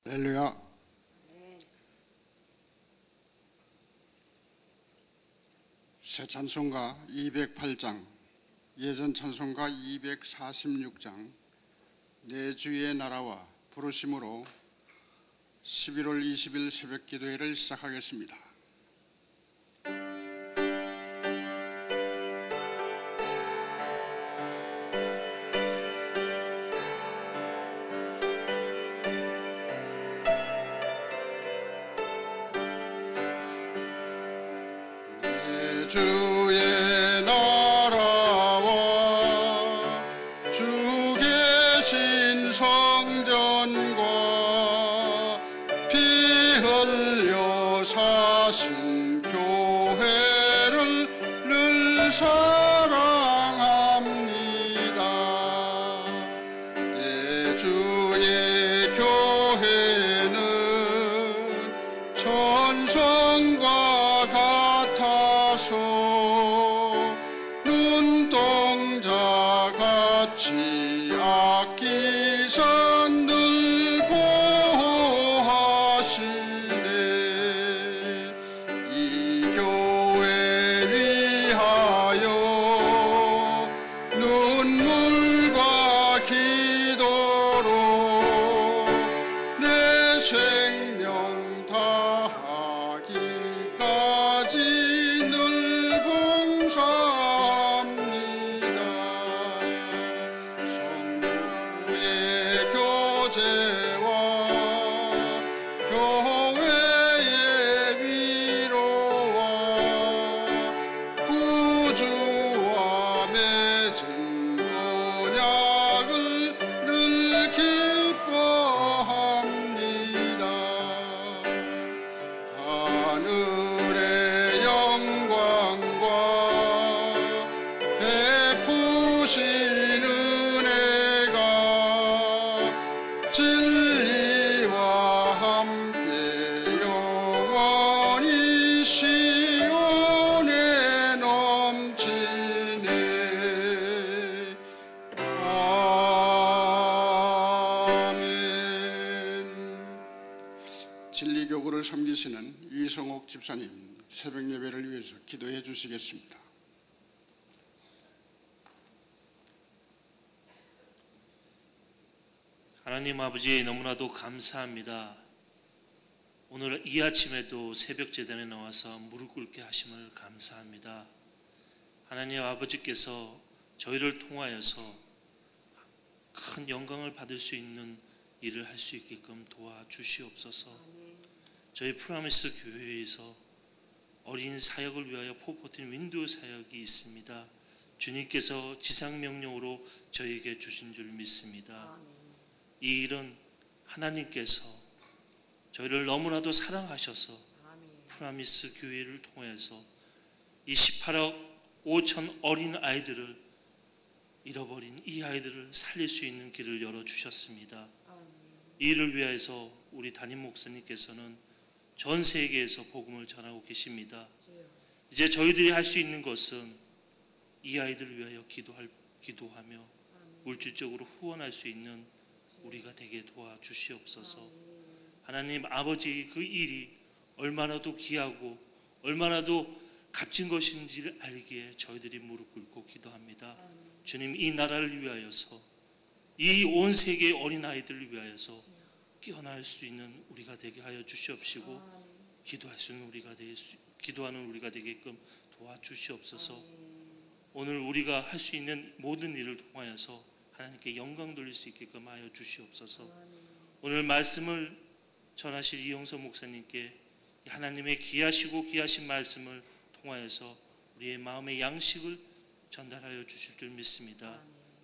할렐루야. 새 찬송가 208장, 예전 찬송가 246장, 내 주의 나라와 부르심으로 11월 20일 새벽 기도회를 시작하겠습니다. 주의 나라와 주 계신 성전과 피 흘려 사신 교회를 늘 사랑합니다. 내 주의 교회는 천성과 같아서 눈동자같이 아끼사 늘 보호하시네. 이 교회 위하여 눈물과 기도로 내 생명 다하기까지 늘 봉사합니다. 성부의 교제와 교회의 위로와 구주와 맺은 언약을 늘 기뻐합니다. 하늘의 영광과 베푸신 은혜가 진리와 함께 영원히 시온에 넘치네. 아멘. 진리교구를 섬기시는 이성옥 집사님, 새벽 예배를 위해서 기도해 주시겠습니다. 하나님 아버지, 너무나도 감사합니다. 오늘 이 아침에도 새벽 제단에 나와서 무릎 꿇게 하심을 감사합니다. 하나님 아버지께서 저희를 통하여서 큰 영광을 받을 수 있는 일을 할 수 있게끔 도와주시옵소서. 저희 프라미스 교회에서 어린 사역을 위하여 포포틴 윈도우 사역이 있습니다. 주님께서 지상명령으로 저에게 주신 줄 믿습니다. 이 일은 하나님께서 저희를 너무나도 사랑하셔서 프라미스 교회를 통해서 이 18억 5천 어린 아이들을 잃어버린 이 아이들을 살릴 수 있는 길을 열어주셨습니다. 이 일을 위해서 우리 담임 목사님께서는 전 세계에서 복음을 전하고 계십니다. 이제 저희들이 할 수 있는 것은 이 아이들을 위하여 기도하며 물질적으로 후원할 수 있는 우리가 되게 도와주시옵소서. 하나님 아버지, 그 일이 얼마나도 귀하고 얼마나도 값진 것인지를 알기에 저희들이 무릎 꿇고 기도합니다. 주님, 이 나라를 위하여서, 이 온 세계의 어린아이들을 위하여서 깨어날 수 있는 우리가 되게 하여 주시옵시고, 기도하는 우리가 되게끔 도와주시옵소서. 오늘 우리가 할 수 있는 모든 일을 통하여서 하나님께 영광 돌릴 수 있게끔 하여 주시옵소서. 오늘 말씀을 전하실 이영서 목사님께 하나님의 귀하시고 귀하신 말씀을 통하여서 우리의 마음의 양식을 전달하여 주실 줄 믿습니다.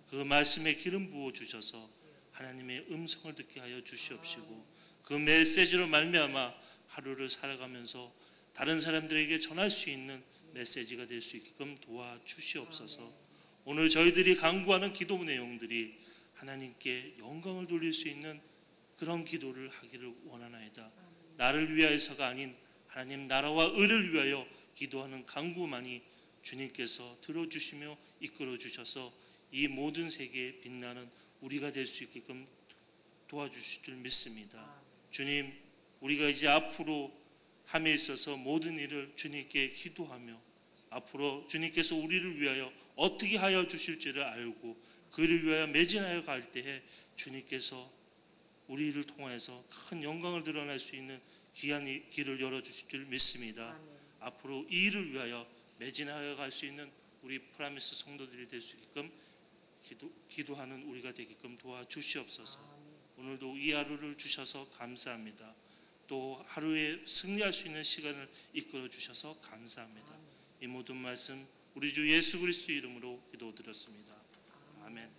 그 말씀에 기름 부어 주셔서 하나님의 음성을 듣게 하여 주시옵시고, 그 메시지로 말미암아 하루를 살아가면서 다른 사람들에게 전할 수 있는 메시지가 될 수 있게끔 도와주시옵소서. 오늘 저희들이 강구하는 기도 내용들이 하나님께 영광을 돌릴 수 있는 그런 기도를 하기를 원하나이다. 나를 위하여서가 아닌 하나님 나라와 의를 위하여 기도하는 강구만이 주님께서 들어주시며 이끌어주셔서 이 모든 세계에 빛나는 우리가 될 수 있게끔 도와주실 줄 믿습니다. 주님, 우리가 이제 앞으로 함에 있어서 모든 일을 주님께 기도하며 앞으로 주님께서 우리를 위하여 어떻게 하여 주실지를 알고 그를 위하여 매진하여 갈 때에 주님께서 우리를 통하여서 큰 영광을 드러낼 수 있는 귀한 길을 열어주실 줄 믿습니다. 아멘. 앞으로 이 일을 위하여 매진하여 갈 수 있는 우리 프라미스 성도들이 될 수 있게끔 기도하는 우리가 되게끔 도와주시옵소서. 오늘도 이 하루를 주셔서 감사합니다. 또 하루에 승리할 수 있는 시간을 이끌어 주셔서 감사합니다. 이 모든 말씀 우리 주 예수 그리스도 이름으로 기도드렸습니다. 아멘.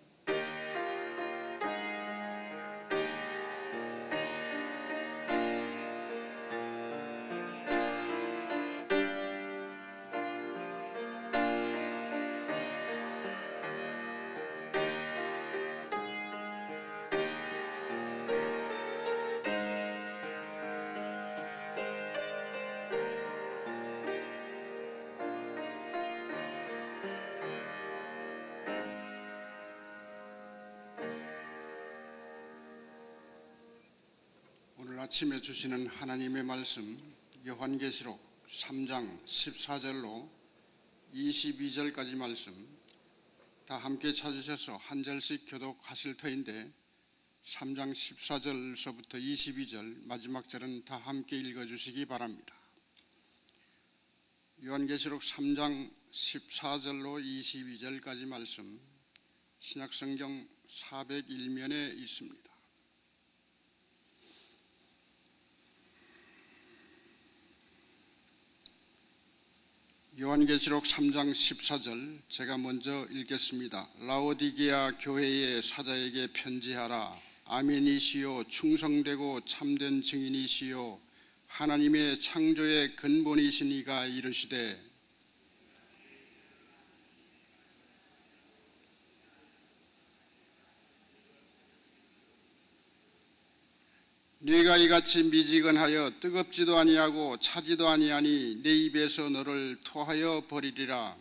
오늘 아침에 주시는 하나님의 말씀 요한계시록 3장 14절로 22절까지 말씀 다 함께 찾으셔서 한 절씩 교독하실 터인데 3장 14절서부터 22절 마지막 절은 다 함께 읽어주시기 바랍니다. 요한계시록 3장 14절로 22절까지 말씀 신약성경 401면에 있습니다. 요한계시록 3장 14절 제가 먼저 읽겠습니다. 라오디게아 교회의 사자에게 편지하라. 아멘이시요 충성되고 참된 증인이시요 하나님의 창조의 근본이신 이가 이르시되 네가 이같이 미지근하여 뜨겁지도 아니하고 차지도 아니하니 내 입에서 너를 토하여 버리리라.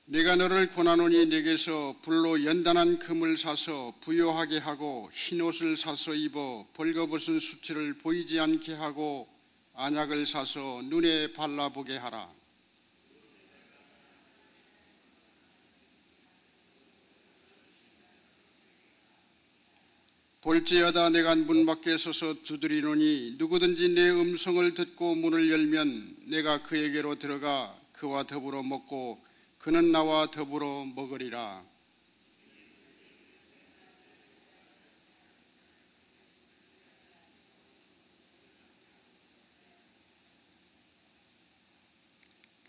내가 너를 권하노니 내게서 불로 연단한 금을 사서 부요하게 하고 흰옷을 사서 입어 벌거벗은 수치를 보이지 않게 하고 안약을 사서 눈에 발라보게 하라. 볼지어다 내가 문 밖에 서서 두드리노니 누구든지 내 음성을 듣고 문을 열면 내가 그에게로 들어가 그와 더불어 먹고 그는 나와 더불어 먹으리라.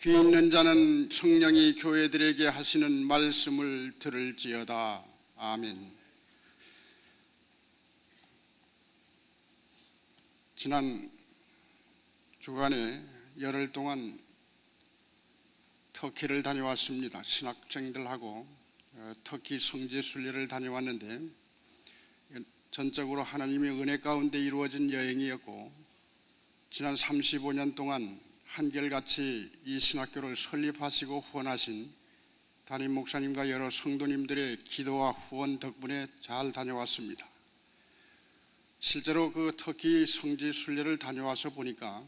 귀 있는 자는 성령이 교회들에게 하시는 말씀을 들을지어다. 아멘. 지난 주간에 열흘 동안 터키를 다녀왔습니다. 신학생들하고 터키 성지 순례를 다녀왔는데 전적으로 하나님의 은혜 가운데 이루어진 여행이었고 지난 35년 동안 한결같이 이 신학교를 설립하시고 후원하신 담임 목사님과 여러 성도님들의 기도와 후원 덕분에 잘 다녀왔습니다. 실제로 그 터키 성지 순례를 다녀와서 보니까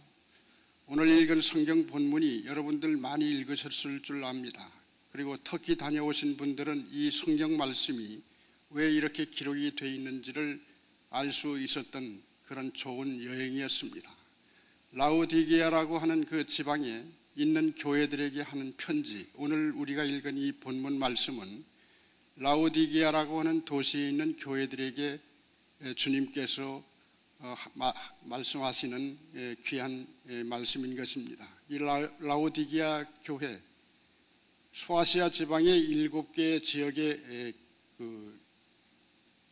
오늘 읽은 성경 본문이 여러분들 많이 읽으셨을 줄 압니다. 그리고 터키 다녀오신 분들은 이 성경 말씀이 왜 이렇게 기록이 되어 있는지를 알 수 있었던 그런 좋은 여행이었습니다. 라오디게아라고 하는 그 지방에 있는 교회들에게 하는 편지, 오늘 우리가 읽은 이 본문 말씀은 라오디게아라고 하는 도시에 있는 교회들에게 주님께서 말씀하시는 귀한 말씀인 것입니다. 이 라오디게아 교회, 소아시아 지방의 7개 지역의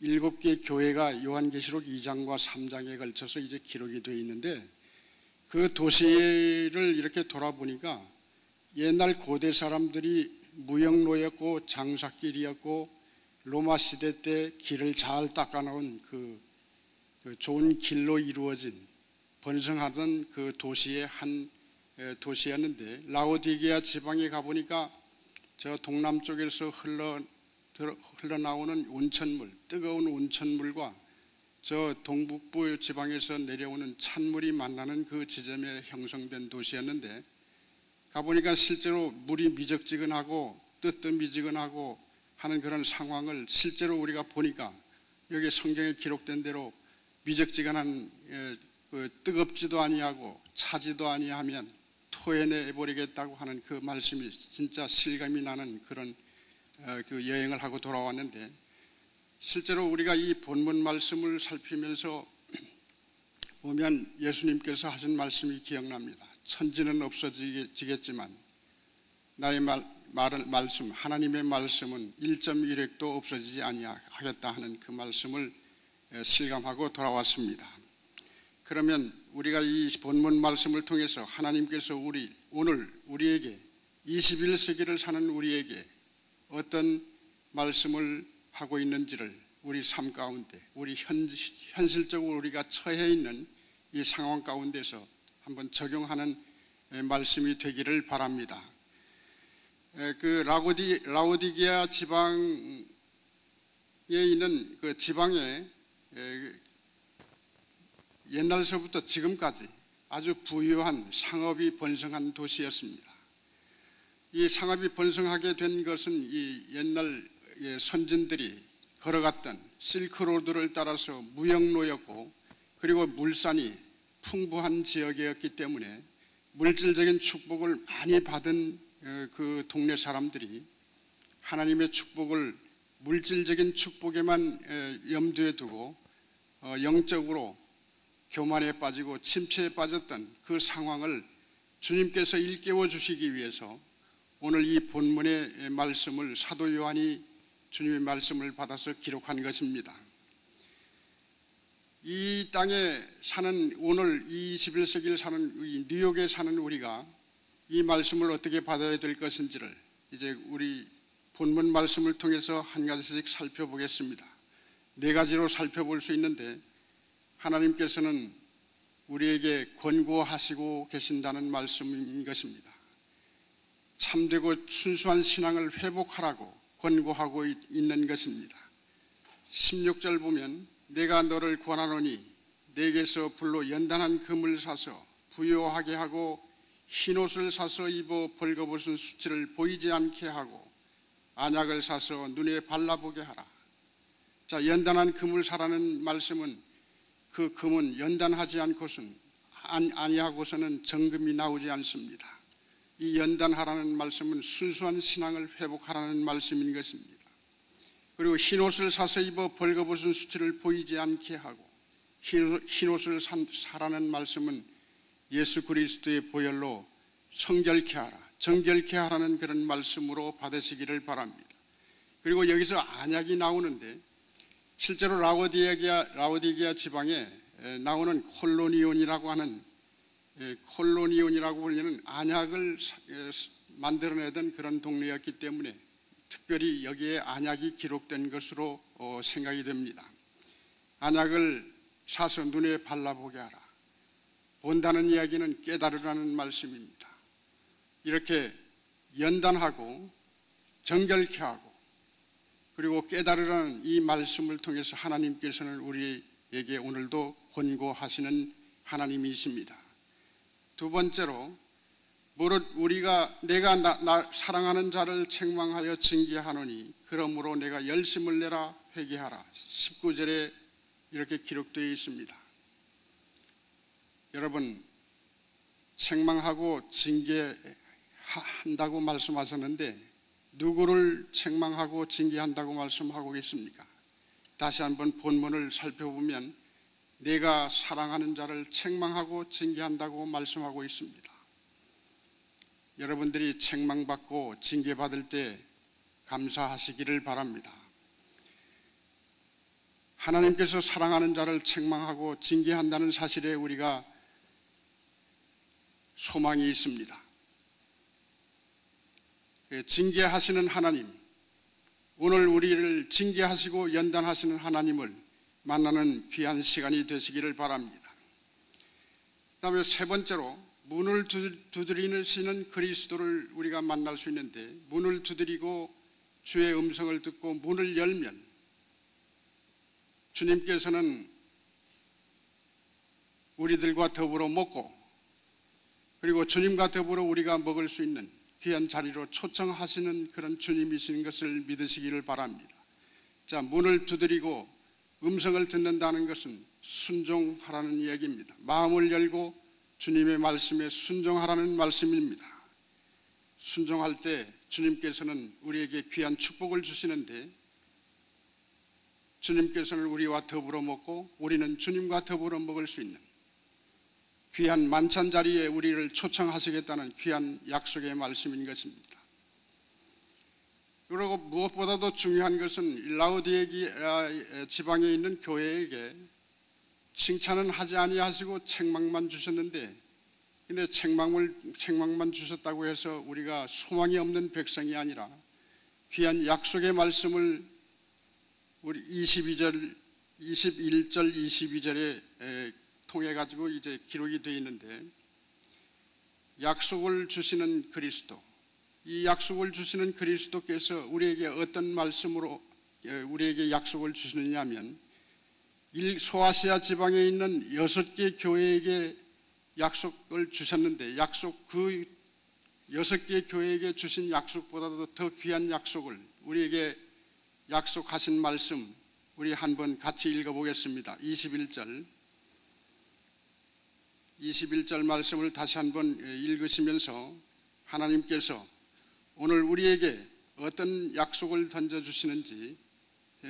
7개 교회가 요한계시록 2장과 3장에 걸쳐서 이제 기록이 되어 있는데 그 도시를 이렇게 돌아보니까 옛날 고대 사람들이 무역로였고 장사길이었고 로마 시대 때 길을 잘 닦아놓은 그 좋은 길로 이루어진 번성하던 그 도시의 한 도시였는데, 라오디게아 지방에 가보니까 저 동남쪽에서 흘러나오는 온천물, 뜨거운 온천물과 저 동북부 지방에서 내려오는 찬물이 만나는 그 지점에 형성된 도시였는데, 가보니까 실제로 물이 미적지근하고 뜨뜻미지근하고 하는 그런 상황을 실제로 우리가 보니까 여기 성경에 기록된 대로 미적지근한 뜨겁지도 아니하고 차지도 아니하면 토해내버리겠다고 하는 그 말씀이 진짜 실감이 나는 그런 그 여행을 하고 돌아왔는데, 실제로 우리가 이 본문 말씀을 살피면서 보면 예수님께서 하신 말씀이 기억납니다. 천지는 없어지겠지만 나의 말씀, 하나님의 말씀은 1.1획도 없어지지 아니하겠다 하는 그 말씀을 실감하고 돌아왔습니다. 그러면 우리가 이 본문 말씀을 통해서 하나님께서 오늘 우리에게 21세기를 사는 우리에게 어떤 말씀을 하고 있는지를 우리 삶 가운데, 우리 현실적으로 우리가 처해 있는 이 상황 가운데서 한번 적용하는 말씀이 되기를 바랍니다. 그 라오디게아 지방에 있는 그 지방에 옛날서부터 지금까지 아주 부유한 상업이 번성한 도시였습니다. 이 상업이 번성하게 된 것은 이 옛날 선진들이 걸어갔던 실크로드를 따라서 무역로였고, 그리고 물산이 풍부한 지역이었기 때문에 물질적인 축복을 많이 받은 그 동네 사람들이 하나님의 축복을 물질적인 축복에만 염두에 두고 영적으로 교만에 빠지고 침체에 빠졌던 그 상황을 주님께서 일깨워 주시기 위해서 오늘 이 본문의 말씀을 사도 요한이 주님의 말씀을 받아서 기록한 것입니다. 이 땅에 사는, 오늘 21세기를 사는 뉴욕에 사는 우리가 이 말씀을 어떻게 받아야 될 것인지를 이제 우리 본문 말씀을 통해서 한 가지씩 살펴보겠습니다. 네 가지로 살펴볼 수 있는데, 하나님께서는 우리에게 권고하시고 계신다는 말씀인 것입니다. 참되고 순수한 신앙을 회복하라고 권고하고 있는 것입니다. 16절 보면 내가 너를 권하노니 내게서 불로 연단한 금을 사서 부요하게 하고 흰옷을 사서 입어 벌거벗은 수치를 보이지 않게 하고 안약을 사서 눈에 발라보게 하라. 자, 연단한 금을 사라는 말씀은 그 금은 연단하지 않고서는 아니하고서는 정금이 나오지 않습니다. 이 연단하라는 말씀은 순수한 신앙을 회복하라는 말씀인 것입니다. 그리고 흰옷을 사서 입어 벌거벗은 수치를 보이지 않게 하고, 흰옷을 사라는 말씀은 예수 그리스도의 보혈로 성결케 하라, 정결케 하라는 그런 말씀으로 받으시기를 바랍니다. 그리고 여기서 안약이 나오는데, 실제로 라오디게아 지방에 나오는 콜로니온이라고 하는, 콜로니온이라고 불리는 안약을 만들어내던 그런 동네였기 때문에 특별히 여기에 안약이 기록된 것으로 생각이 됩니다. 안약을 사서 눈에 발라보게 하라. 본다는 이야기는 깨달으라는 말씀입니다. 이렇게 연단하고 정결케 하고 그리고 깨달으라는 이 말씀을 통해서 하나님께서는 우리에게 오늘도 권고하시는 하나님이십니다. 두 번째로, 무릇 우리가 내가 사랑하는 자를 책망하여 징계하노니 그러므로 내가 열심을 내라 회개하라. 19절에 이렇게 기록되어 있습니다. 여러분, 책망하고 징계한다고 말씀하셨는데 누구를 책망하고 징계한다고 말씀하고 있습니까? 다시 한번 본문을 살펴보면 내가 사랑하는 자를 책망하고 징계한다고 말씀하고 있습니다. 여러분들이 책망받고 징계받을 때 감사하시기를 바랍니다. 하나님께서 사랑하는 자를 책망하고 징계한다는 사실에 우리가 소망이 있습니다. 징계하시는 하나님, 오늘 우리를 징계하시고 연단하시는 하나님을 만나는 귀한 시간이 되시기를 바랍니다. 그다음에 세 번째로 문을 두드리시는 그리스도를 우리가 만날 수 있는데, 문을 두드리고 주의 음성을 듣고 문을 열면 주님께서는 우리들과 더불어 먹고, 그리고 주님과 더불어 우리가 먹을 수 있는 귀한 자리로 초청하시는 그런 주님이신 것을 믿으시기를 바랍니다. 자, 문을 두드리고 음성을 듣는다는 것은 순종하라는 이야기입니다. 마음을 열고 주님의 말씀에 순종하라는 말씀입니다. 순종할 때 주님께서는 우리에게 귀한 축복을 주시는데, 주님께서는 우리와 더불어 먹고 우리는 주님과 더불어 먹을 수 있는 귀한 만찬 자리에 우리를 초청하시겠다는 귀한 약속의 말씀인 것입니다. 그리고 무엇보다도 중요한 것은 라오디게아 지방에 있는 교회에게 칭찬은 하지 아니하시고 책망만 주셨는데, 근데 책망만 주셨다고 해서 우리가 소망이 없는 백성이 아니라 귀한 약속의 말씀을 우리 21절 22절에 통해 가지고 이제 기록이 되어 있는데, 약속을 주시는 그리스도, 이 약속을 주시는 그리스도께서 우리에게 어떤 말씀으로 우리에게 약속을 주시느냐 하면, 소아시아 지방에 있는 6개 교회에게 약속을 주셨는데, 그 6개 교회에게 주신 약속보다도 더 귀한 약속을 우리에게 약속하신 말씀, 우리 한번 같이 읽어보겠습니다. 21절 말씀을 다시 한번 읽으시면서 하나님께서 오늘 우리에게 어떤 약속을 던져주시는지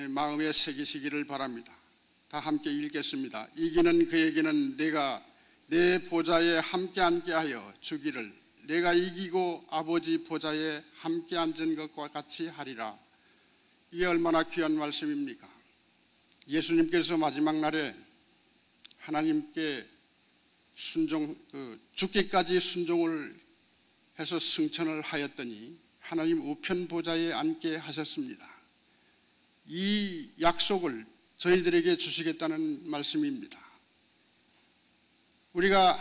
마음에 새기시기를 바랍니다. 다 함께 읽겠습니다. 이기는 그에게는 내가 내 보좌에 함께 앉게 하여 주기를, 내가 이기고 아버지 보좌에 함께 앉은 것과 같이 하리라. 이게 얼마나 귀한 말씀입니까? 예수님께서 마지막 날에 하나님께 죽기까지 순종을 해서 승천을 하였더니 하나님 우편 보좌에 앉게 하셨습니다. 이 약속을 저희들에게 주시겠다는 말씀입니다. 우리가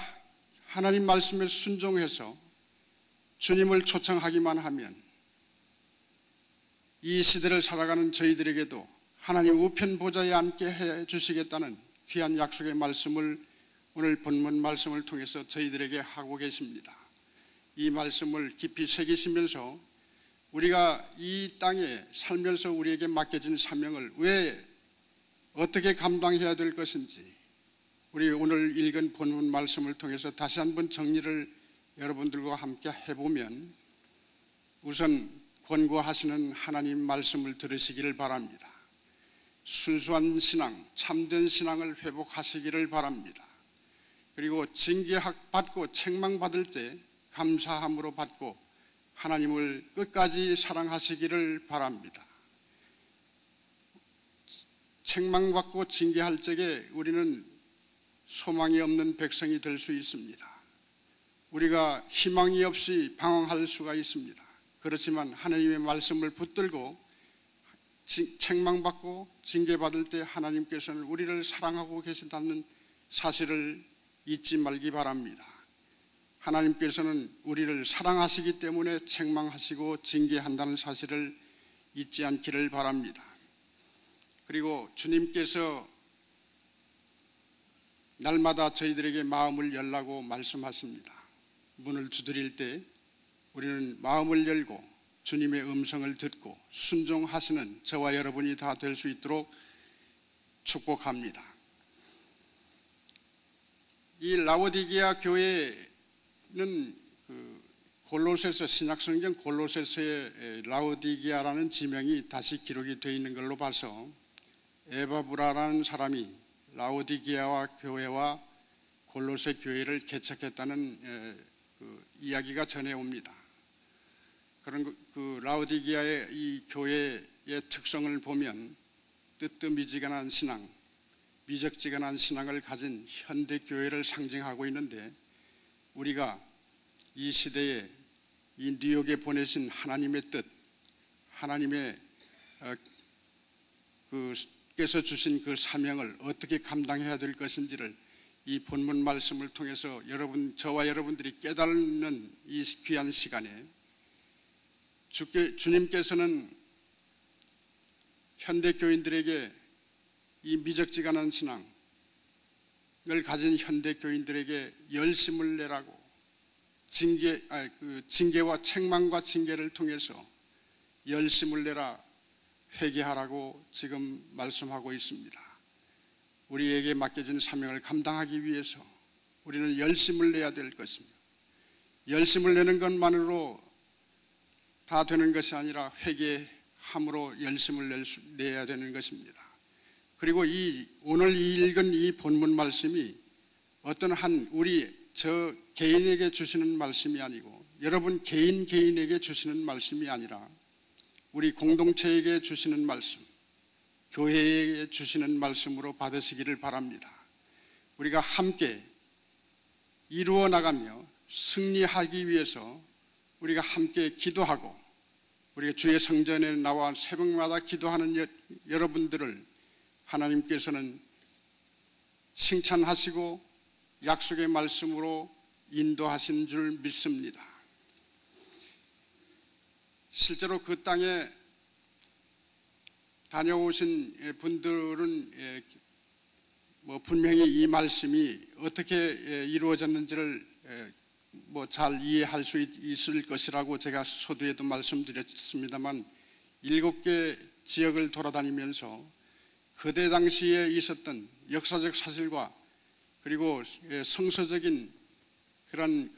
하나님 말씀에 순종해서 주님을 초청하기만 하면 이 시대를 살아가는 저희들에게도 하나님 우편 보좌에 앉게 해 주시겠다는 귀한 약속의 말씀을 오늘 본문 말씀을 통해서 저희들에게 하고 계십니다. 이 말씀을 깊이 새기시면서 우리가 이 땅에 살면서 우리에게 맡겨진 사명을 왜 어떻게 감당해야 될 것인지, 우리 오늘 읽은 본문 말씀을 통해서 다시 한번 정리를 여러분들과 함께 해보면, 우선 권고하시는 하나님 말씀을 들으시기를 바랍니다. 순수한 신앙, 참된 신앙을 회복하시기를 바랍니다. 그리고 징계받고 책망받을 때 감사함으로 받고 하나님을 끝까지 사랑하시기를 바랍니다. 책망받고 징계할 적에 우리는 소망이 없는 백성이 될 수 있습니다. 우리가 희망이 없이 방황할 수가 있습니다. 그렇지만 하나님의 말씀을 붙들고 책망받고 징계받을 때 하나님께서는 우리를 사랑하고 계신다는 사실을 잊지 말기 바랍니다. 하나님께서는 우리를 사랑하시기 때문에 책망하시고 징계한다는 사실을 잊지 않기를 바랍니다. 그리고 주님께서 날마다 저희들에게 마음을 열라고 말씀하십니다. 문을 두드릴 때 우리는 마음을 열고 주님의 음성을 듣고 순종하시는 저와 여러분이 다 될 수 있도록 축복합니다. 이 라오디게아 교회는 골로새서, 신약성경 골로새서의 라오디게아라는 지명이 다시 기록이 되어 있는 걸로 봐서 에바브라라는 사람이 라오디게아 교회와 골로새 교회를 개척했다는 이야기가 전해옵니다. 그런 라오디게아의 이 교회의 특성을 보면 뜨뜻미지근한 신앙, 미적지근한 신앙을 가진 현대 교회를 상징하고 있는데, 우리가 이 시대에 이 뉴욕에 보내신 하나님의 뜻, 하나님의 께서 주신 그 사명을 어떻게 감당해야 될 것인지를 이 본문 말씀을 통해서 저와 여러분들이 깨달는 이 귀한 시간에 주님께서는 현대 교인들에게 이 미적지근한 신앙을 가진 현대 교인들에게 열심을 내라고 징계와 책망과 징계를 통해서 열심을 내라, 회개하라고 지금 말씀하고 있습니다. 우리에게 맡겨진 사명을 감당하기 위해서 우리는 열심을 내야 될 것입니다. 열심을 내는 것만으로 다 되는 것이 아니라 회개함으로 열심을 내야 되는 것입니다. 그리고 오늘 읽은 이 본문 말씀이 어떤 저 개인에게 주시는 말씀이 아니고 여러분 개인에게 주시는 말씀이 아니라 우리 공동체에게 주시는 말씀, 교회에 주시는 말씀으로 받으시기를 바랍니다. 우리가 함께 이루어 나가며 승리하기 위해서 우리가 함께 기도하고 우리가 주의 성전에 나와 새벽마다 기도하는 여러분들을 하나님께서는 칭찬하시고 약속의 말씀으로 인도하신 줄 믿습니다. 실제로 그 땅에 다녀오신 분들은 분명히 이 말씀이 어떻게 이루어졌는지를 잘 이해할 수 있을 것이라고 제가 서두에도 말씀드렸습니다만 7개 지역을 돌아다니면서 그때 당시에 있었던 역사적 사실과 그리고 성서적인 그런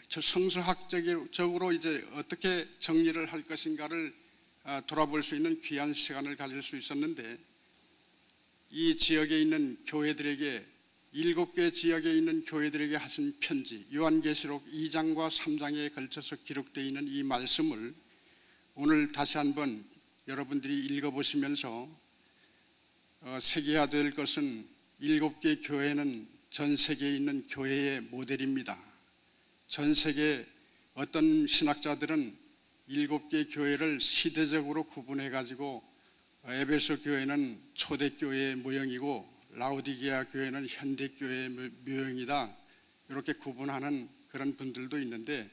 성서학적으로 이제 어떻게 정리를 할 것인가를 돌아볼 수 있는 귀한 시간을 가질 수 있었는데 이 지역에 있는 교회들에게 7개 지역에 있는 교회들에게 하신 편지 요한계시록 2장과 3장에 걸쳐서 기록되어 있는 이 말씀을 오늘 다시 한번 여러분들이 읽어보시면서 새겨야 될 것은 7개 교회는 전 세계에 있는 교회의 모델입니다. 전 세계 어떤 신학자들은 7개 교회를 시대적으로 구분해 가지고 에베소 교회는 초대교회의 모형이고 라오디게아 교회는 현대교회의 모형이다 이렇게 구분하는 그런 분들도 있는데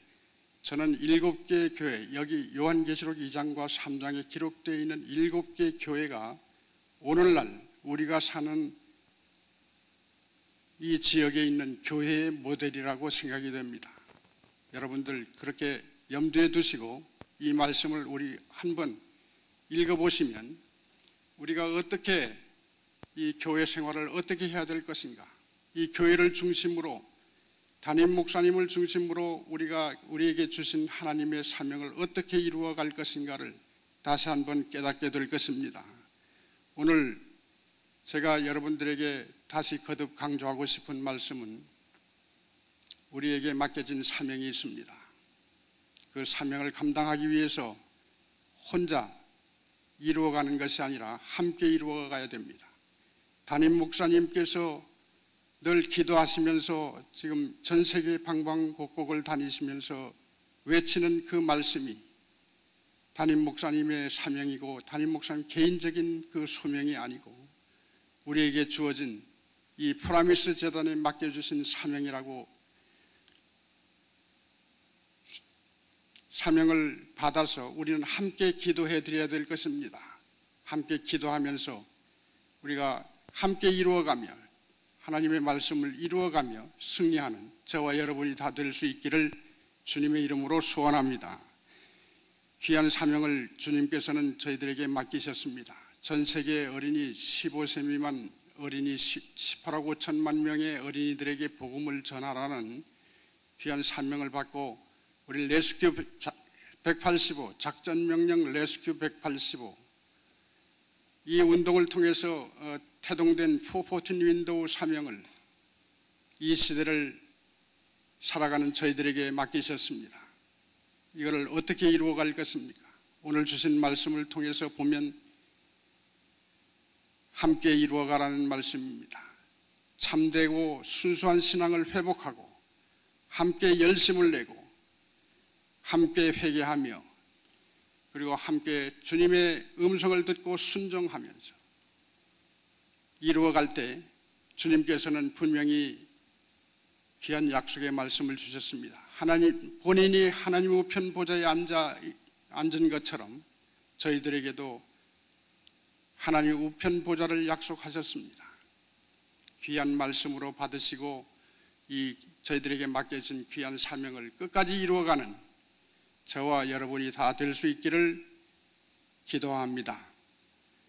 저는 7개 교회 여기 요한계시록 2장과 3장에 기록되어 있는 7개 교회가 오늘날 우리가 사는 이 지역에 있는 교회의 모델이라고 생각이 됩니다. 여러분들 그렇게 염두에 두시고 이 말씀을 우리 한번 읽어보시면 우리가 어떻게 이 교회 생활을 어떻게 해야 될 것인가, 이 교회를 중심으로 담임 목사님을 중심으로 우리에게 주신 하나님의 사명을 어떻게 이루어갈 것인가를 다시 한번 깨닫게 될 것입니다. 오늘 제가 여러분들에게 다시 거듭 강조하고 싶은 말씀은 우리에게 맡겨진 사명이 있습니다. 그 사명을 감당하기 위해서 혼자 이루어가는 것이 아니라 함께 이루어가야 됩니다. 담임 목사님께서 늘 기도하시면서 지금 전 세계 방방곡곡을 다니시면서 외치는 그 말씀이 담임 목사님의 사명이고 담임 목사님 개인적인 그 소명이 아니고 우리에게 주어진 이 프라미스 재단에 맡겨주신 사명이라고 사명을 받아서 우리는 함께 기도해 드려야 될 것입니다. 함께 기도하면서 우리가 함께 이루어가며 하나님의 말씀을 이루어가며 승리하는 저와 여러분이 다 될 수 있기를 주님의 이름으로 소원합니다. 귀한 사명을 주님께서는 저희들에게 맡기셨습니다. 전 세계 어린이 15세 미만 어린이 18억 5천만 명의 어린이들에게 복음을 전하라는 귀한 사명을 받고 우리 레스큐 185 작전명령 레스큐 185 이 운동을 통해서 태동된 414 윈도우 사명을 이 시대를 살아가는 저희들에게 맡기셨습니다. 이거를 어떻게 이루어갈 것입니까? 오늘 주신 말씀을 통해서 보면 함께 이루어가라는 말씀입니다. 참되고 순수한 신앙을 회복하고 함께 열심을 내고 함께 회개하며 그리고 함께 주님의 음성을 듣고 순종하면서 이루어갈 때 주님께서는 분명히 귀한 약속의 말씀을 주셨습니다. 하나님 본인이 하나님 우편 보좌에 앉은 것처럼 저희들에게도 하나님 우편 보좌를 약속하셨습니다. 귀한 말씀으로 받으시고 이 저희들에게 맡겨진 귀한 사명을 끝까지 이루어가는 저와 여러분이 다 될 수 있기를 기도합니다.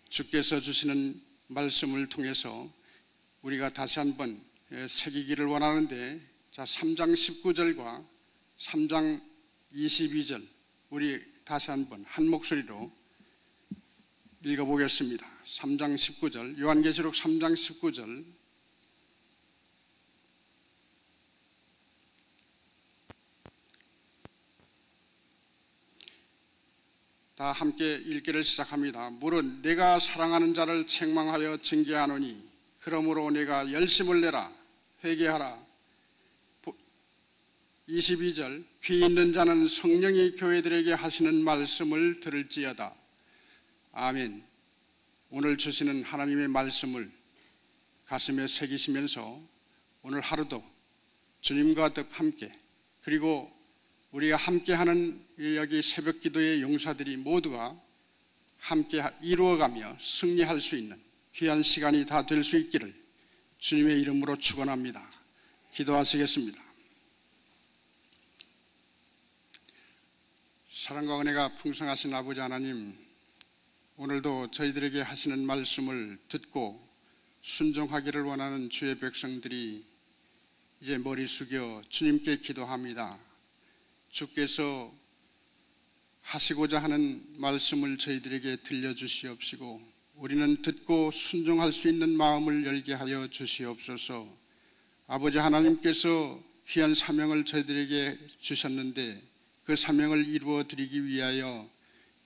주께서 주시는 말씀을 통해서 우리가 다시 한번 새기기를 원하는데, 자 3장 19절과 3장 22절 우리 다시 한번 한 목소리로 읽어보겠습니다. 3장 19절, 요한계시록 3장 19절. 다 함께 읽기를 시작합니다. 물은 내가 사랑하는 자를 책망하여 징계하노니 그러므로 내가 열심을 내라, 회개하라. 22절, 귀 있는 자는 성령이 교회들에게 하시는 말씀을 들을지어다. 아멘. 오늘 주시는 하나님의 말씀을 가슴에 새기시면서 오늘 하루도 주님과 함께, 그리고 우리가 함께하는 여기 새벽 기도의 용사들이 모두가 함께 이루어가며 승리할 수 있는 귀한 시간이 다 될 수 있기를 주님의 이름으로 축원합니다. 기도하시겠습니다. 사랑과 은혜가 풍성하신 아버지 하나님, 오늘도 저희들에게 하시는 말씀을 듣고 순종하기를 원하는 주의 백성들이 이제 머리 숙여 주님께 기도합니다. 주께서 하시고자 하는 말씀을 저희들에게 들려주시옵시고 우리는 듣고 순종할 수 있는 마음을 열게 하여 주시옵소서. 아버지 하나님께서 귀한 사명을 저희들에게 주셨는데 그 사명을 이루어 드리기 위하여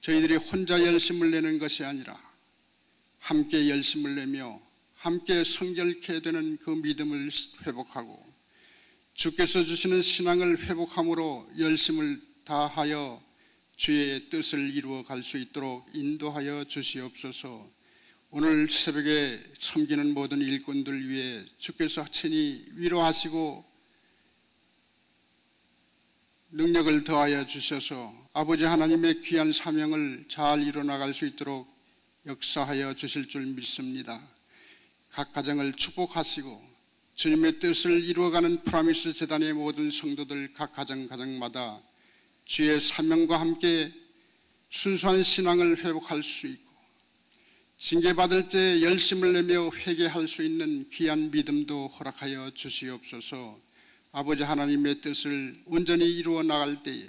저희들이 혼자 열심을 내는 것이 아니라 함께 열심을 내며 함께 성결케 되는 그 믿음을 회복하고 주께서 주시는 신앙을 회복함으로 열심을 다하여 주의 뜻을 이루어 갈 수 있도록 인도하여 주시옵소서. 오늘 새벽에 섬기는 모든 일꾼들 위해 주께서 친히 위로하시고 능력을 더하여 주셔서 아버지 하나님의 귀한 사명을 잘 이뤄나갈 수 있도록 역사하여 주실 줄 믿습니다. 각 가정을 축복하시고 주님의 뜻을 이루어가는 프라미스 재단의 모든 성도들 각 가정마다 주의 사명과 함께 순수한 신앙을 회복할 수 있고 징계받을 때 열심을 내며 회개할 수 있는 귀한 믿음도 허락하여 주시옵소서. 아버지 하나님의 뜻을 온전히 이루어 나갈 때에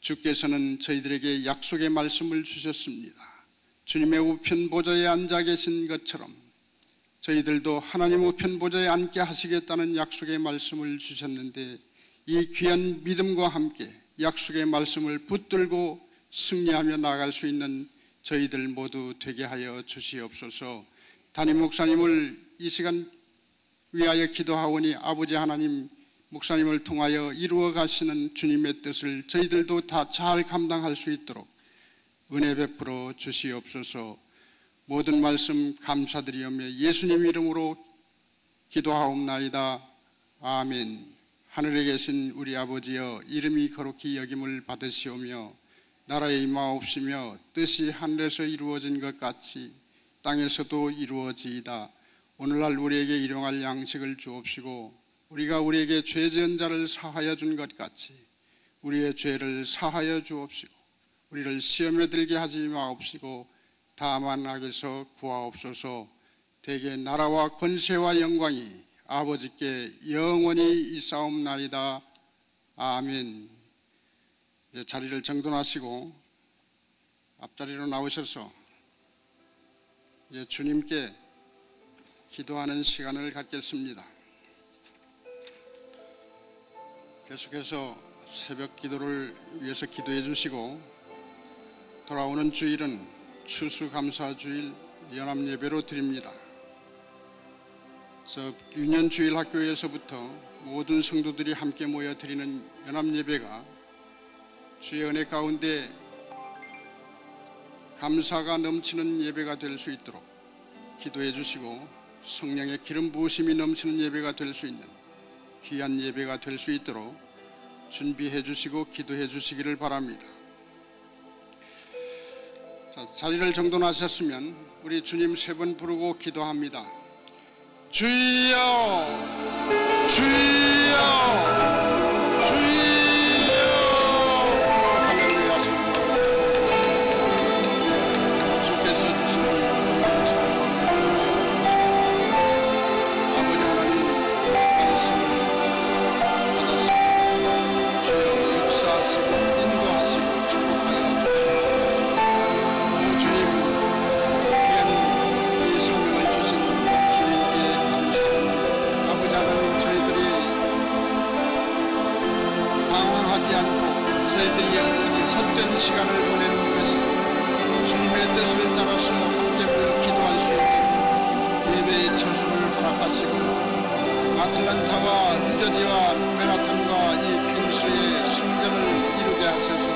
주께서는 저희들에게 약속의 말씀을 주셨습니다. 주님의 우편 보좌에 앉아 계신 것처럼 저희들도 하나님 우편 보좌에 앉게 하시겠다는 약속의 말씀을 주셨는데 이 귀한 믿음과 함께 약속의 말씀을 붙들고 승리하며 나아갈 수 있는 저희들 모두 되게 하여 주시옵소서. 담임 목사님을 이 시간 위하여 기도하오니 아버지 하나님 목사님을 통하여 이루어 가시는 주님의 뜻을 저희들도 다 잘 감당할 수 있도록 은혜 베풀어 주시옵소서. 모든 말씀 감사드리오며 예수님 이름으로 기도하옵나이다. 아멘. 하늘에 계신 우리 아버지여, 이름이 거룩히 여김을 받으시오며 나라에 임하옵시며 뜻이 하늘에서 이루어진 것 같이 땅에서도 이루어지이다. 오늘날 우리에게 일용할 양식을 주옵시고 우리가 우리에게 죄 지은 자를 사하여 준 것 같이 우리의 죄를 사하여 주옵시고 우리를 시험에 들게 하지 마옵시고 다만 악에서 구하옵소서. 대개 나라와 권세와 영광이 아버지께 영원히 있사옵나이다. 아멘. 이제 자리를 정돈하시고 앞자리로 나오셔서 이제 주님께 기도하는 시간을 갖겠습니다. 계속해서 새벽 기도를 위해서 기도해 주시고 돌아오는 주일은 추수감사주일 연합예배로 드립니다. 유년주일 학교에서부터 모든 성도들이 함께 모여 드리는 연합예배가 주의 은혜 가운데 감사가 넘치는 예배가 될 수 있도록 기도해 주시고 성령의 기름 부으심이 넘치는 예배가 될 수 있는 귀한 예배가 될 수 있도록 준비해 주시고 기도해 주시기를 바랍니다. 자, 자리를 정돈하셨으면 우리 주님 3번 부르고 기도합니다. 주여, 주여, 주여. 할렐루야. 주께서 주시는 놀라운 사랑과 아버지 하나님 말씀을 받아서 주여 역사하시고 인도하시고 축복하여 주시옵소서. 주님, 귀한 이 사명을 주신 주님께 감사합니다. 아버지 하나님, 저희들이 방황하지 않고 저희들이 헛된 시간을 보내는 것이 주님의 뜻을 따라서 함께 모여 기도할 수 있는 예배의 처수를 허락하시고 아틀란타와 뉴저지와 맨하탄과 이 퀸스의 성전을 이루게 하셔서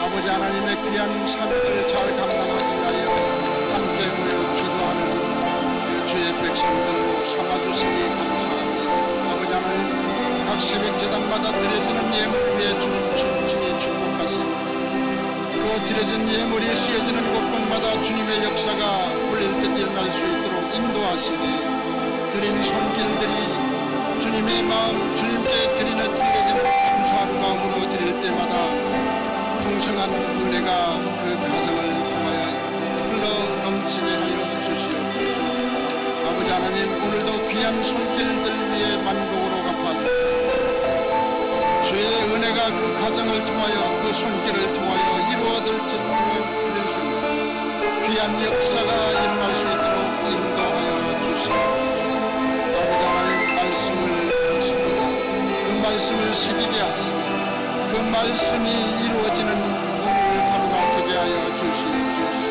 아버지 하나님의 귀한 사명을 잘 감당하기 위하여 함께 모여 기도하는 주의 백성들로 삼아주시니 감사합니다. 아버지 하나님, 각 새벽 제단마다 드려지는 예물 위에 주님 충신히 축복하시고 그 드려진 예물이 쓰여지는 곳곳마다 주님의 역사가 울릴 듯 일어날 수 있도록 인도하시니 드린 손길들이 주님의 마음, 주님께 드리는 감사한 마음으로 드릴 때마다 풍성한 은혜가 그 가정을 통하여 흘러 넘치게 하여 주시옵소서. 아버지 하나님, 오늘도 귀한 손길들 위에 만국으로 갚아주시옵소서. 주의 은혜가 그 가정을 통하여 그 손길을 통하여 이루어질 수 있는 귀한 역사가 일어날 수 있도록 인도하여 주시옵소서. 아버지 하나님, 말씀을 듣습니다. 그 말씀을 새기게 하시고 그 말씀이 이루어지는 오늘 하루가 되게 하여 주시옵소서.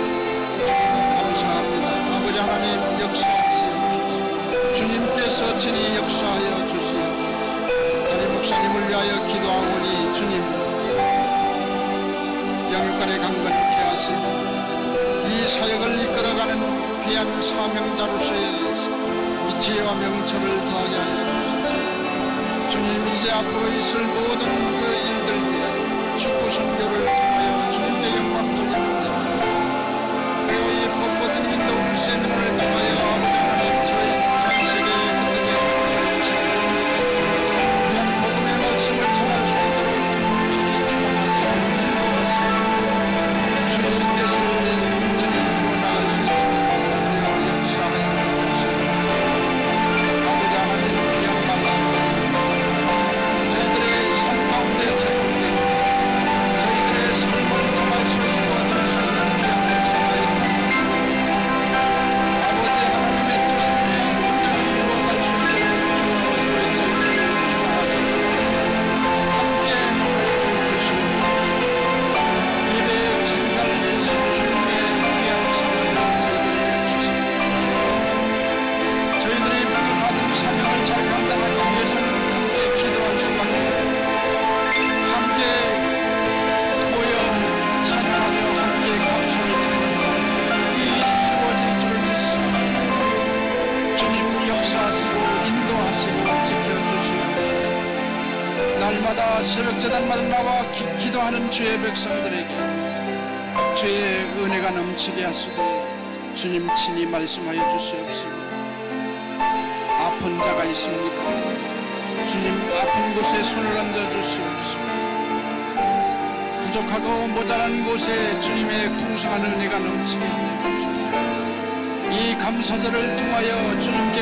감사합니다. 아버지 하나님, 역사하시옵소서. 주님께서 친히 역사하여 주시옵소서. 하나님, 목사님을 위하여 기도하오니 주님 영육간에 강건케 하시고 이 사역을 이끌어가는 귀한 사명자로서의 지혜와 명철을 더하게 하여 주시옵소서. 주님, 이제 앞으로 있을 모든 그 일들 위하여 축구 선교를 통하여 주님께 영광 돌립니다. 그리고 이 퍼포진 윈도우 세미나를 통하여 아버지 하나님, 저희 전 세계에 흩어져 귀한 복음의 말씀을 전할 수 있도록 주님 주관하시고 인도하시고 주의 뜻을 온전히 이루어나갈 수 있도록 역사하여 주시옵소서. 아버지 하나님, 귀한 말씀을 저희들의 삶 가운데 적용되고 저희들의 삶을 통해서 이루어질 수 있는 귀한 역사가 일어나게 아버지 하나님의 뜻을 온전히 이루어갈 수 있도록 저희들을 주관하시고 함께 하여 주시옵소서. 예배의 증가를 위해서 주님의 귀한 사명을 저희들에게 주시옵소서. 저희들이 받은 사명을 잘 감당하기 위해서는 함께 기도할 수밖에 없고 함께 모여 찬양하며 함께 감사를 드리는 이 일이 이루어질 줄을 믿습니다. 주님, 역사하시고 인도하시고 지켜주시옵소서. 날마다 새벽제단마다 나와 기도하는 주의 백성들에게 주의 은혜가 넘치게 하시되 주님 친히 말씀하여 주시옵시고 아픈 자가 있습니까? 주님, 아픈 곳에 손을 얹어 주시옵시고 부족하고 모자란 곳에 주님의 풍성한 은혜가 넘치게 하여 주시옵소서. 이 감사절을 통하여 주님께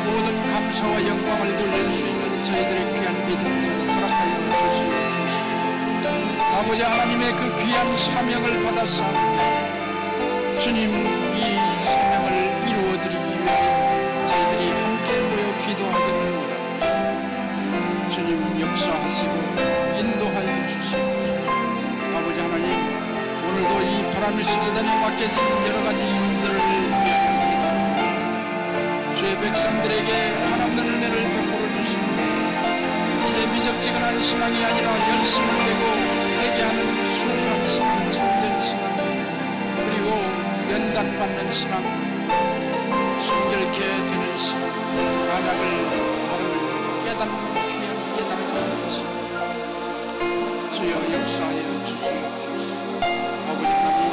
모든 감사와 영광을 돌릴 수 있는 저희들의 귀한 믿음을 허락하여 주시옵소서. 아버지 하나님의 그 귀한 사명을 받아서 주님, 이 사명을 이루어드리기 위하여 저희들이 함께 모여 기도하겠노라. 주님, 역사하시고 인도하여 주시옵소서. 아버지 하나님, 오늘도 이 브라미스 재단에 맡겨진 여러 가지 일들을 위하여 기도합니다. 주의 백성들에게 한없는 은혜를 베풀어 주시고 이제 미적지근한 신앙이 아니라 열심을 내고 회개하는 순수한 신앙, 참된 신앙, 그리고 연단받는 신앙, 순결케 되는 시간, 만약을 바르는 깨닫는 귀한 깨닫는 시간, 주여 역사하여 주시옵소서. 아버지 하나님,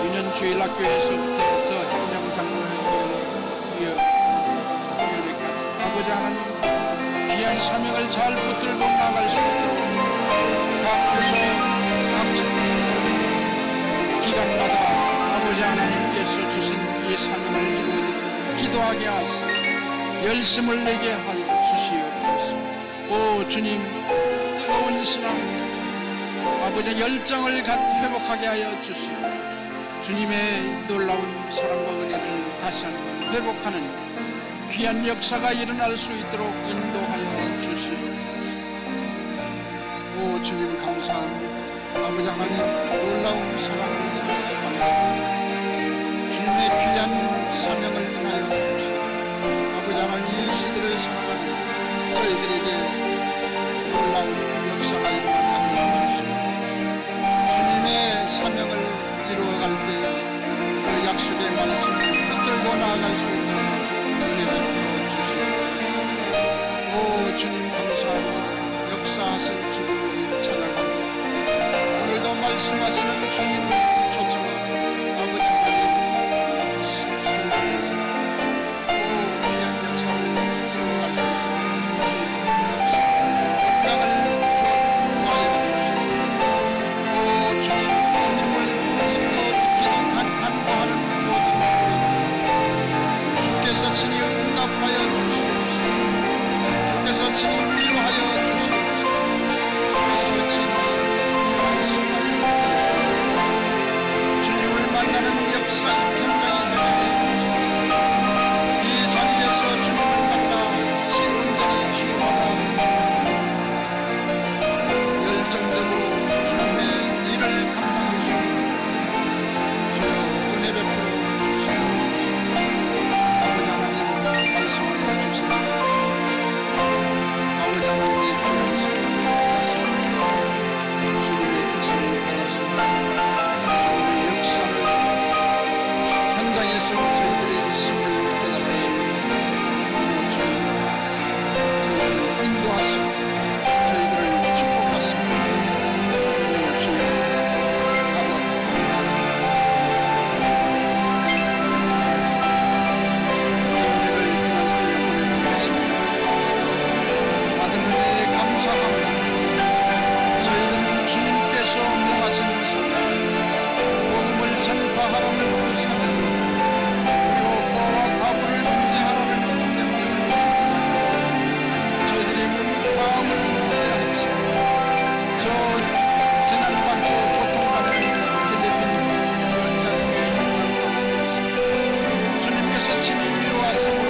유년 주일학교에서부터 저 행정장로회의원회까지 아버지 하나님 귀한 사명을 잘 붙들고 나갈 수 있도록 각 부서, 각 기관마다 아버지 하나님께서 주신 이 사명을 이루어 기도하게 하시고 열심을 내게 하여 주시옵소서. 오 주님, 뜨거운 신앙, 아버지 열정을 회복하게 하여 주시옵소서. 주님의 놀라운 사랑과 은혜를 다시 한번 회복하는 귀한 역사가 일어날 수 있도록 인도하여 주시옵소서. 오 주님 감사합니다. 아버지 하나님 놀라운 사랑을 인하여 감사합니다. 주님의 귀한 사명을 인하여 주시옵소서. 아버지 하나님 이 시대를 살아가는 저희들에게 놀라운 역사가 일어나게 하여 주시옵소서. 주님의 사명을 이루어갈 때 그 약속의 말씀을 붙들고 나아갈 수 있도록 은혜 베풀어 주시옵소서. 오 주님 감사합니다. 역사하신 주님을 찬양합니다. 오늘도 말씀하시는 주님을 초청하고 아버지 하나님 귀한 역사를 이루어갈 수 있도록 역사 건강을 구하여 주시옵소서. 오 주님을 간구하는 모든 주께서 친히 응답하여 주시옵소서. 주께서 친히 위로하여 주시옵소서. 주께서 친히 말씀하여 주시옵소서. 주님을 만나는 역사 현장이 되게 하여 주시옵소서. 이 자리에서 주님을 만나 온전히 주님마다 열정적으로 주님의 일을 감당할 수 있는 은혜 베풀어 주시옵소서. 아버지 하나님 말씀하여 주시옵소서. 아버지 하나님의 귀한 받았습니다. 주님의 뜻을 받았습니다. 주님의 역사를 현장에서 저희들의 있음을 깨달았습니다. 주님 저희를 인도하시고 저희들을 축복하십니다. 주여 저희는 주님께서 명하신 사명, 복음을 전파하라는 그 사명, 그리고 고아와 과부를 구제하라는 그 명령을 준수하여 저희들의 마음을 무대하시고 저 재난받고 고통받는 필리핀 태국의 현장과 주님께서 친히 위로하시고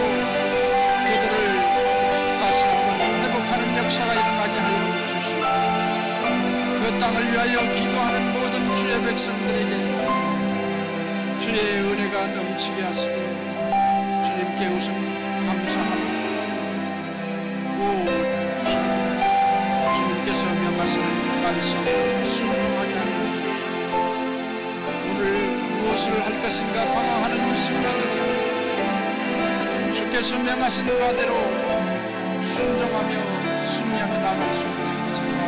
저들을 다시 한번 회복하는 역사가 일어나게 하여 주시옵소서. 그 땅을 위하여 기도하는 모든 주의 백성들에게 주의 은혜가 넘치게 하시게 주님께 우선 감사합니다. 오 주님께서 명하시는 말씀을 순종하게 하여 주시옵소서. 오늘 무엇을 할 것인가 방황하는 순간들이 아니라 주께서 명하신 바대로 순종하며 승리하며 나갈 수 있는 정말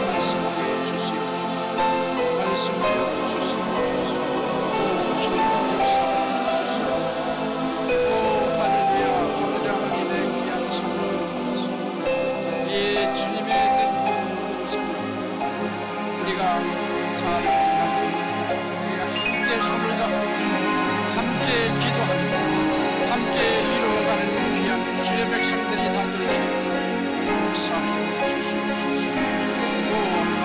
말씀하여 주시옵소서. 말씀하여 주시옵소서. 주님 역사하여 주시옵소서. 오 할렐루야. 아버지 하나님의 귀한 선물을 받았습니다. 이 주님의 그 선물 우리가 잘 감당합니다. 우리가 함께 손을 잡고 함께 기도하며 함께 이루어가는 귀한 주의 백성들이 다 될 수 있도록 역사하여 주시옵소서. 오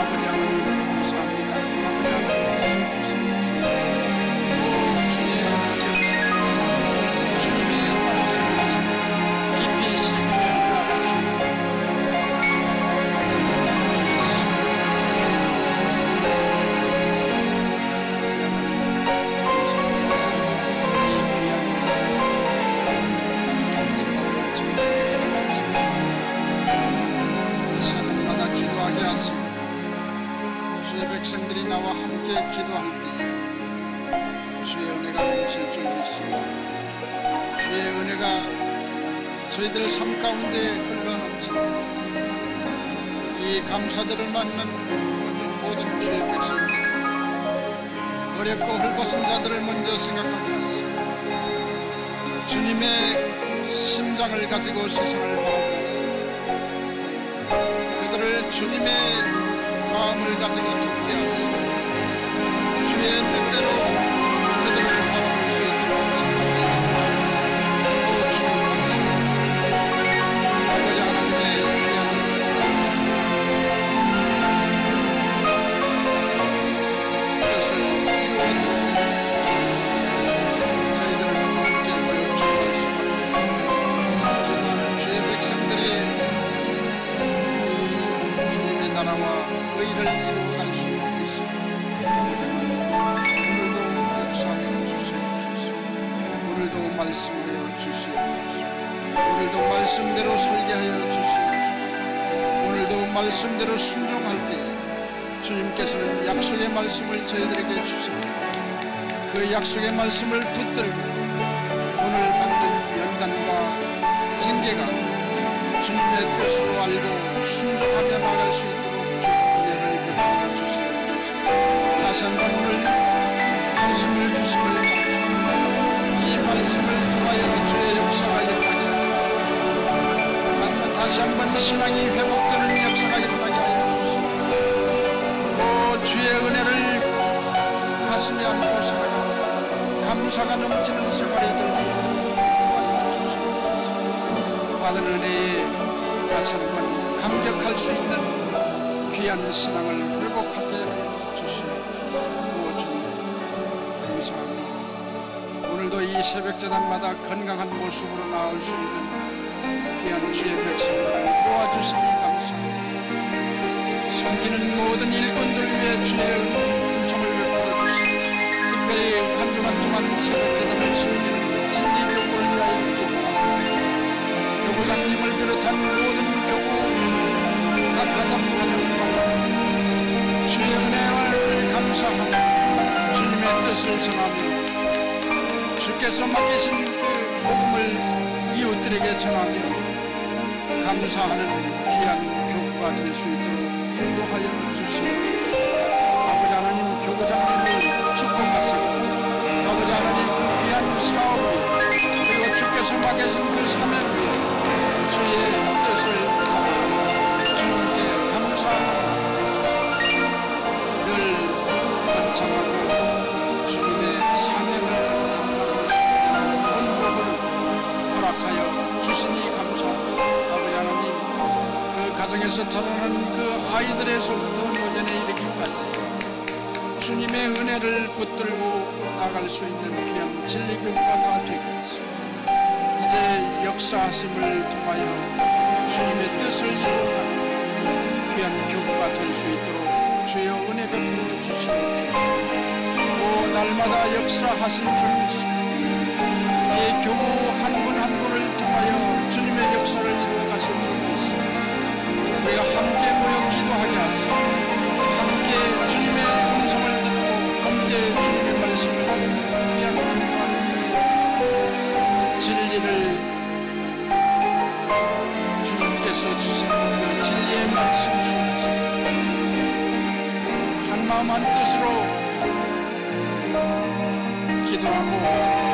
아버지 하나님 감사합니다. 아버지 하나님께서 주시옵소서. 오 주의 역사 주님의 말씀을 깊이 새기며 나갈 수 있도록 은혜가 저희들 삶 가운데 흘러넘칩니다. 이 감사들을 맞는 모든 주의 백성들, 어렵고 헐벗은 자들을 먼저 생각하게 하시고 주님의 심장을 가지고 세상을 바라보고 그들을 주님의 마음을 가지고 돕게 하시고 주의 뜻대로 그들을 바라볼 수 있도록 인도하여 주시옵소서. 주님 감사합니다. 아버지 하나님의 귀한 뜻을 이루어드리고 저희들을 함께 모여 기도할 수밖에 기도하는 주의 백성들이 이 주님의 나라와 의를 이루어갈 수 있습니다. 아버지 하나님, 오늘도 역사하여 주시옵소서. 오늘도 말씀하여 주시옵소서. 오늘도 말씀대로 살게 하여 주시옵소서. 오늘도 말씀대로 순종할 때에 주님께서는 약속의 말씀을 저희들에게 주십니다. 그 약속의 말씀을 붙들고 오늘 받는 연단과 징계가 주님의 뜻으로 알고 순종하며 나갈 수 있도록 주의 은혜를 베풀어 주시옵소서. 다시 한번 오늘 말씀을 주심을 감사합니다. 이 말씀을 통하여 주의 역사가 일어나게 하여 주시옵소서. 다시 한번 신앙이 회복되는 역사가 일어나게 하여 주시옵소서. 주의 은혜를 가슴에 안고 살아가는 감사가 넘치는 생활이 될 수 있도록 도와여 주시옵소서. 받은 은혜에 다시 한번 감격할 수 있는 귀한 신앙을 회복하게 하여 주시옵소서. 오 주님 감사합니다. 오늘도 이 새벽제단마다 건강한 모습으로 나올 수 있는 귀한 주의 백성들을 도와주시니 감사합니다. 섬기는 모든 일꾼들 위해 주의 은총을 베풀어 주시고 특별히 한 주간 동안 새벽제단을 섬기는 진리교구를 위하여 기도합니다. 교구장님을 비롯한 모든 교구 각 가정마다 주의 은혜를 감사하며 주님의 뜻을 전하며 주께서 맡기신 그 복음을 이웃들에게 전하며 감사하는 귀한 교구가 될 수 있도록 인도하여 주시옵소서. 아버지 하나님, 교구장님을 축복하시고 아버지 하나님 그 귀한 사업 위에 그리고 주께서 맡겨진 그 사명 위에 주의 뜻을 감사하며 주님께 감사하며 늘 번창하고 주님의 사명을 감당할 수 있는 본복을 허락하여 주시니 감사합니다. 아버지 하나님, 그 가정에서 자라는 그 아이들에서부터 노년에 이르기까지 주님의 은혜를 붙들고 나갈 수 있는 귀한 진리교구가 다 되게 하시고 이제 역사하심을 통하여 주님의 뜻을 이루어가는 귀한 교구가 될 수 있도록 주여 은혜 베풀어 주시옵소서. 오 날마다 역사하신 주님이시고 이 교구 한 분 한 분을 통하여 주님의 역사를 이루어가실 주님이시고 우리가 함께 모여 기도하게 하시고 함께 주님의 음성을 듣고 함께 주님의 말씀을 듣는 귀한 교구가 되게 진리를 주님께서 주신 그 진리의 말씀 속에서 한 마음 한 뜻으로 기도하고